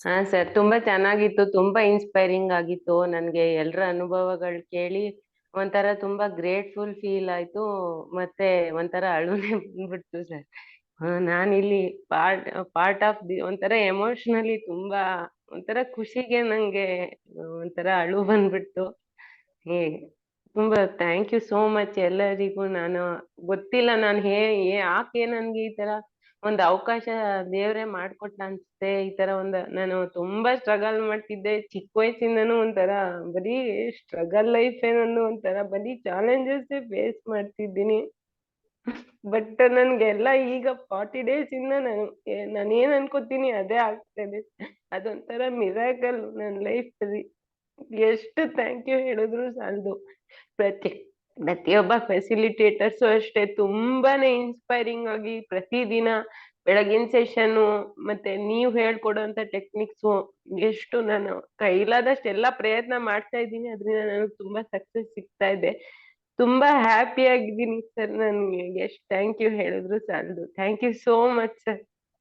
ಹಾ ಸರ್, ತುಂಬಾ ಚೆನ್ನಾಗಿತ್ತು. ತುಂಬಾ ಇನ್ಸ್ಪೈರಿಂಗ್ ಆಗಿತ್ತು. ನನ್ಗೆ ಎಲ್ರ ಅನುಭವಗಳು ಕೇಳಿ ಒಂಥರ ತುಂಬಾ ಗ್ರೇಟ್ಫುಲ್ ಫೀಲ್ ಆಯ್ತು. ಮತ್ತೆ ಒಂಥರ ಅಳುನೇ ಬಂದ್ಬಿಡ್ತು ಸರ್. ನಾನಿಲ್ಲಿ ಪಾರ್ಟ್ ಪಾರ್ಟ್ ಆಫ್ ದಿ ಒಂಥರ ಎಮೋಷನಲಿ ತುಂಬಾ ಒಂಥರ ಖುಷಿಗೆ ನಂಗೆ ಒಂಥರ ಅಳು ಬಂದ್ಬಿಡ್ತು. ಹೇ ತುಂಬಾ ಥ್ಯಾಂಕ್ ಯು ಸೋ ಮಚ್ ಎಲ್ಲರಿಗೂ. ನಾನು ಗೊತ್ತಿಲ್ಲ ನಾನು ಯಾಕೆ ನನ್ಗೆ ಈ ತರ ಒಂದ್ ಅವಕಾಶ ದೇವ್ರೆ ಮಾಡ್ಕೊಟ್ಟ ಅನ್ಸುತ್ತೆ. ಈ ತರ ನಾನು ತುಂಬಾ ಸ್ಟ್ರಗಲ್ ಮಾಡ್ತಿದ್ದೆ ಚಿಕ್ಕ ವಯಸ್ಸಿಂದನೂ. ಒಂಥರ ಬರೀ ಸ್ಟ್ರಗಲ್ ಲೈಫ್ ನಂದು. ಒಂಥರ ಬರೀ ಚಾಲೆಂಜಸ್ ಫೇಸ್ ಮಾಡ್ತಿದ್ದೀನಿ. ಬಟ್ ನನ್ಗೆಲ್ಲ ಈಗ 40 ಡೇಸ್ ಇಂದ ನಾನು ಏನ್ ಅನ್ಕೋತೀನಿ ಅದೇ ಆಗ್ತದೆ. ಅದೊಂಥರ ಮಿರಾಕಲ್ ನನ್ ಲೈಫ್ ಅಲ್ಲಿ. ಎಷ್ಟು ಥ್ಯಾಂಕ್ ಯು ಹೇಳಿದ್ರು ಸಾಲದು. ಪ್ರತಿ ಪ್ರತಿಯೊಬ್ಬ ಫೆಸಿಲಿಟೇಟರ್ಸು ಅಷ್ಟೇ ತುಂಬಾನೇ ಇನ್ಸ್ಪೈರಿಂಗ್ ಆಗಿ ಪ್ರತಿದಿನ ಬೆಳಗಿನ ಸೆಷನ್ನು ಮತ್ತೆ ನೀವ್ ಹೇಳ್ಕೊಡೋಂತ ಟೆಕ್ನಿಕ್ಸು ಎಷ್ಟು ನಾನು ಕೈಲಾದಷ್ಟು ಎಲ್ಲಾ ಪ್ರಯತ್ನ ಮಾಡ್ತಾ ಇದ್ದೀನಿ. ಅದ್ರಿಂದ ನನಗೆ ತುಂಬಾ ಸಕ್ಸಸ್ ಸಿಗ್ತಾ ಇದೆ. ತುಂಬಾ ಹ್ಯಾಪಿ ಆಗಿದ್ದೀನಿ ಸರ್. ನನ್ಗೆ ಎಷ್ಟು ಥ್ಯಾಂಕ್ ಯು ಹೇಳಿದ್ರು ಸಾಲದು. Thank you so much sir.